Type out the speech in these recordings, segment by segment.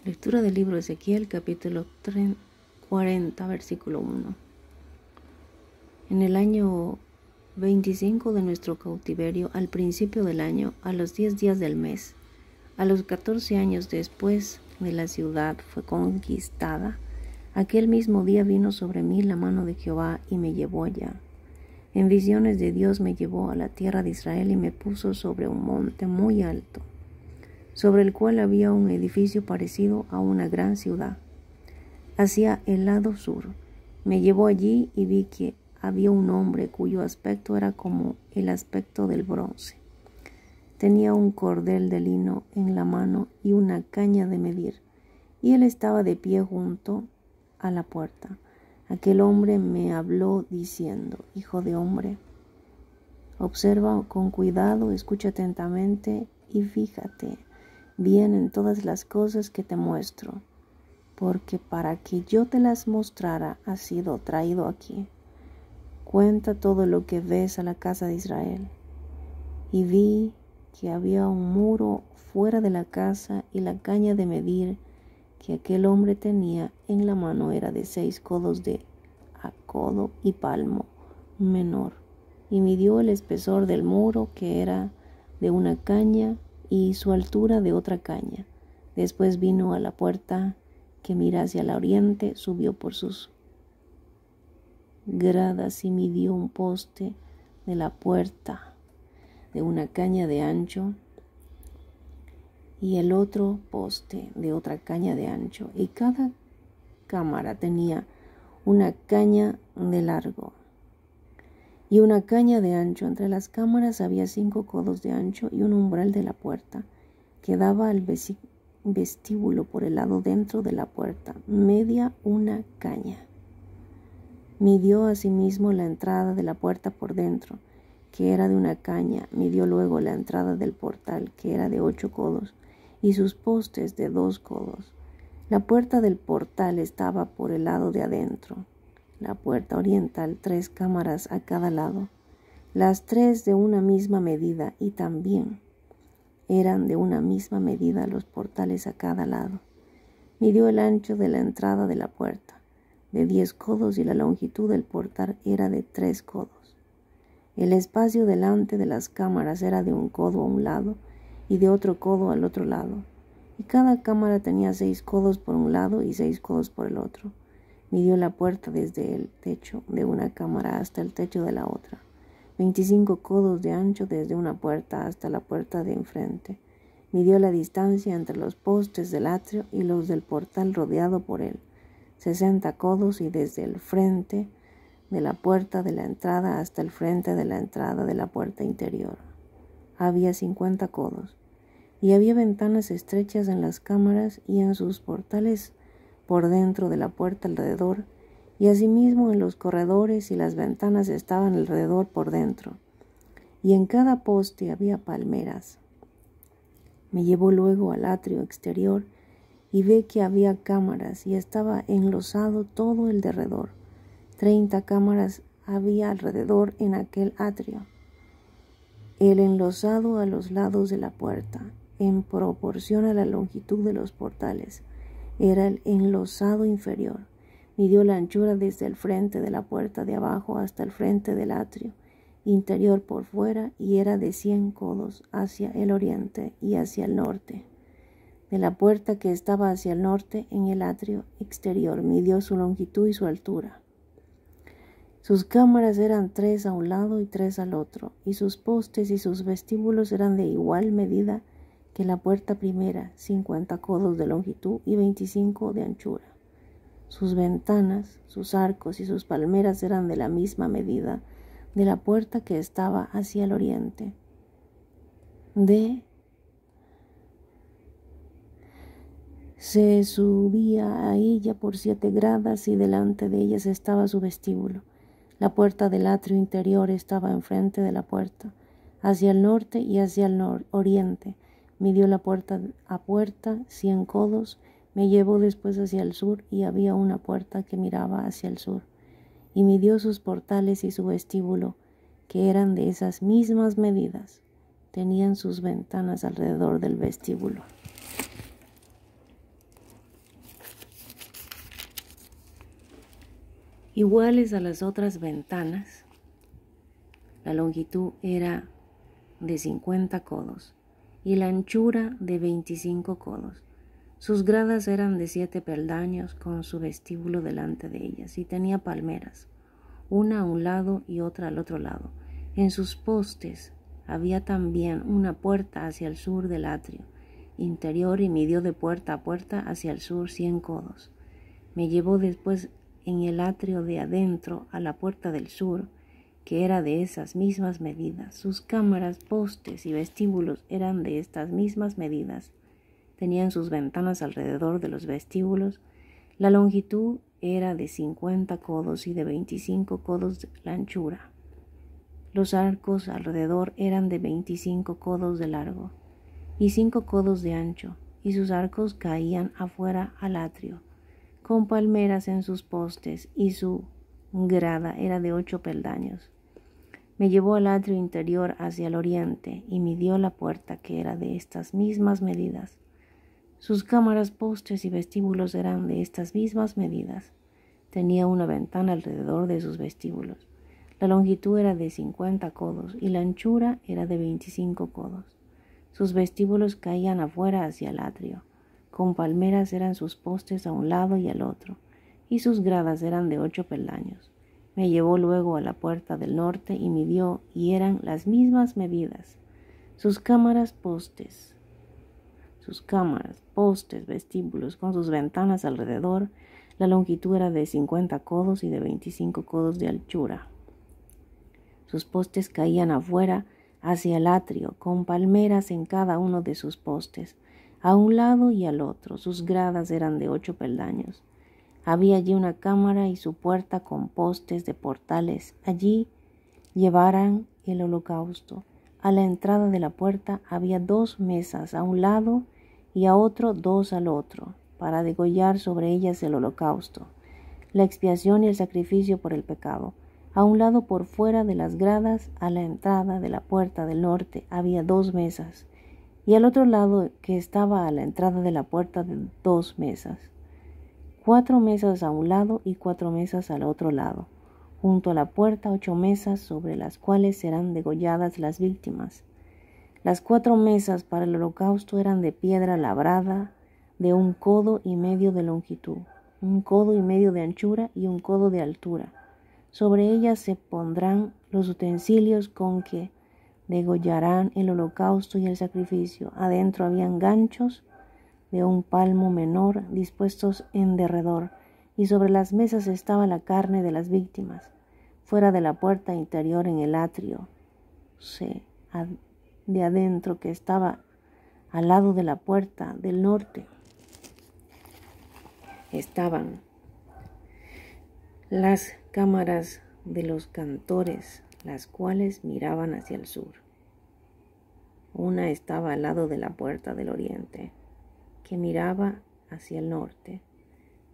Lectura del libro de Ezequiel, capítulo 40, versículo 1. En el año 25 de nuestro cautiverio, al principio del año, a los 10 días del mes, a los 14 años después de la ciudad fue conquistada, aquel mismo día vino sobre mí la mano de Jehová y me llevó allá. En visiones de Dios me llevó a la tierra de Israel y me puso sobre un monte muy alto, sobre el cual había un edificio parecido a una gran ciudad. Hacia el lado sur me llevó allí y vi que había un hombre cuyo aspecto era como el aspecto del bronce. Tenía un cordel de lino en la mano y una caña de medir, y él estaba de pie junto a la puerta. Aquel hombre me habló diciendo: Hijo de hombre, observa con cuidado, escucha atentamente y fíjate bien en todas las cosas que te muestro, porque para que yo te las mostrara has sido traído aquí. Cuenta todo lo que ves a la casa de Israel. Y vi que había un muro fuera de la casa, y la caña de medir que aquel hombre tenía en la mano era de 6 codos a codo y palmo menor, y midió el espesor del muro, que era de una caña, y su altura de otra caña. Después vino a la puerta que mira hacia el oriente, subió por sus gradas y midió un poste de la puerta de una caña de ancho y el otro poste de otra caña de ancho, y cada cámara tenía una caña de largo y una caña de ancho. Entre las cámaras había 5 codos de ancho, y un umbral de la puerta que daba al vestíbulo por el lado dentro de la puerta, media una caña. Midió asimismo la entrada de la puerta por dentro, que era de una caña. Midió luego la entrada del portal, que era de 8 codos, y sus postes de 2 codos. La puerta del portal estaba por el lado de adentro. La puerta oriental, 3 cámaras a cada lado, las 3 de una misma medida, y también eran de una misma medida los portales a cada lado. Midió el ancho de la entrada de la puerta, de 10 codos, y la longitud del portal era de 3 codos. El espacio delante de las cámaras era de 1 codo a un lado y de otro codo al otro lado, y cada cámara tenía 6 codos por un lado y 6 codos por el otro. Midió la puerta desde el techo de una cámara hasta el techo de la otra, 25 codos de ancho desde una puerta hasta la puerta de enfrente. Midió la distancia entre los postes del atrio y los del portal rodeado por él, 60 codos, y desde el frente de la puerta de la entrada hasta el frente de la entrada de la puerta interior había 50 codos. Y había ventanas estrechas en las cámaras y en sus portales por dentro de la puerta alrededor, y asimismo en los corredores, y las ventanas estaban alrededor por dentro, y en cada poste había palmeras. Me llevó luego al atrio exterior y vi que había cámaras, y estaba enlosado todo el derredor. 30 cámaras había alrededor en aquel atrio. El enlosado a los lados de la puerta, en proporción a la longitud de los portales, era el enlosado inferior. Midió la anchura desde el frente de la puerta de abajo hasta el frente del atrio interior por fuera, y era de 100 codos hacia el oriente y hacia el norte. De la puerta que estaba hacia el norte en el atrio exterior midió su longitud y su altura. Sus cámaras eran 3 a un lado y 3 al otro, y sus postes y sus vestíbulos eran de igual medida que la puerta primera, 50 codos de longitud y 25 de anchura. Sus ventanas, sus arcos y sus palmeras eran de la misma medida de la puerta que estaba hacia el oriente. Se subía a ella por 7 gradas, y delante de ellas estaba su vestíbulo. La puerta del atrio interior estaba enfrente de la puerta, hacia el norte y hacia el oriente. Midió la puerta a puerta 100 codos. Me llevó después hacia el sur, y había una puerta que miraba hacia el sur. Y midió sus portales y su vestíbulo, que eran de esas mismas medidas. Tenían sus ventanas alrededor del vestíbulo. iguales a las otras ventanas. La longitud era de 50 codos y la anchura de 25 codos. Sus gradas eran de 7 peldaños con su vestíbulo delante de ellas y tenía palmeras, una a un lado y otra al otro lado. En sus postes había también una puerta hacia el sur del atrio interior y midió de puerta a puerta hacia el sur 100 codos. Me llevó después en el atrio de adentro a la puerta del sur, que era de esas mismas medidas. Sus cámaras, postes y vestíbulos eran de estas mismas medidas. Tenían sus ventanas alrededor de los vestíbulos. La longitud era de 50 codos y de 25 codos la anchura. Los arcos alrededor eran de 25 codos de largo y 5 codos de ancho, y sus arcos caían afuera al atrio, con palmeras en sus postes, y su grada era de 8 peldaños. Me llevó al atrio interior hacia el oriente y midió la puerta, que era de estas mismas medidas. Sus cámaras, postes y vestíbulos eran de estas mismas medidas. Tenía una ventana alrededor de sus vestíbulos. La longitud era de 50 codos y la anchura era de 25 codos. Sus vestíbulos caían afuera hacia el atrio. Con palmeras eran sus postes a un lado y al otro, y sus gradas eran de 8 peldaños. Me llevó luego a la puerta del norte y midió, y eran las mismas medidas. Sus cámaras, postes, vestíbulos con sus ventanas alrededor, la longitud era de 50 codos y de 25 codos de anchura. Sus postes caían afuera hacia el atrio, con palmeras en cada uno de sus postes, a un lado y al otro. Sus gradas eran de 8 peldaños. Había allí una cámara y su puerta con postes de portales. Allí llevaran el holocausto. A la entrada de la puerta había 2 mesas a un lado y a otro 2 al otro, para degollar sobre ellas el holocausto, la expiación y el sacrificio por el pecado. A un lado por fuera de las gradas, a la entrada de la puerta del norte, había 2 mesas, y al otro lado, que estaba a la entrada de la puerta, de 2 mesas. 4 mesas a un lado y 4 mesas al otro lado. Junto a la puerta 8 mesas sobre las cuales serán degolladas las víctimas. Las 4 mesas para el holocausto eran de piedra labrada de 1 codo y medio de longitud, 1 codo y medio de anchura y 1 codo de altura. Sobre ellas se pondrán los utensilios con que degollarán el holocausto y el sacrificio. Adentro habían ganchos de 1 palmo menor dispuestos en derredor, y sobre las mesas estaba la carne de las víctimas. Fuera de la puerta interior en el atrio de adentro, que estaba al lado de la puerta del norte, estaban las cámaras de los cantores, las cuales miraban hacia el sur. Una estaba al lado de la puerta del oriente, que miraba hacia el norte.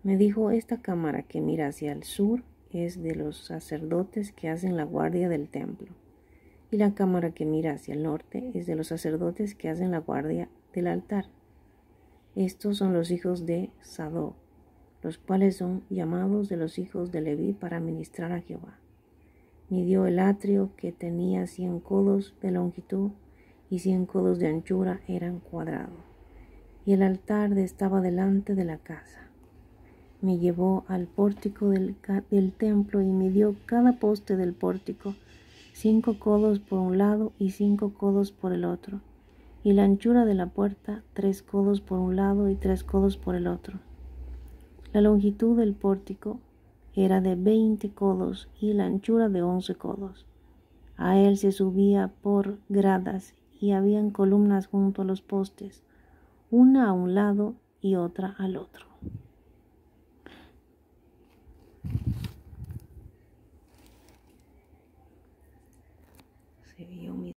Me dijo: esta cámara que mira hacia el sur es de los sacerdotes que hacen la guardia del templo, y la cámara que mira hacia el norte es de los sacerdotes que hacen la guardia del altar. Estos son los hijos de Sadoc, los cuales son llamados de los hijos de Leví para ministrar a Jehová. Midió el atrio, que tenía 100 codos de longitud y 100 codos de anchura, eran cuadrado, y el altar estaba delante de la casa. Me llevó al pórtico del templo y midió cada poste del pórtico, 5 codos por un lado y 5 codos por el otro, y la anchura de la puerta 3 codos por un lado y 3 codos por el otro. La longitud del pórtico era de 20 codos y la anchura de 11 codos. A él se subía por gradas y habían columnas junto a los postes, una a un lado y otra al otro. Se vio mi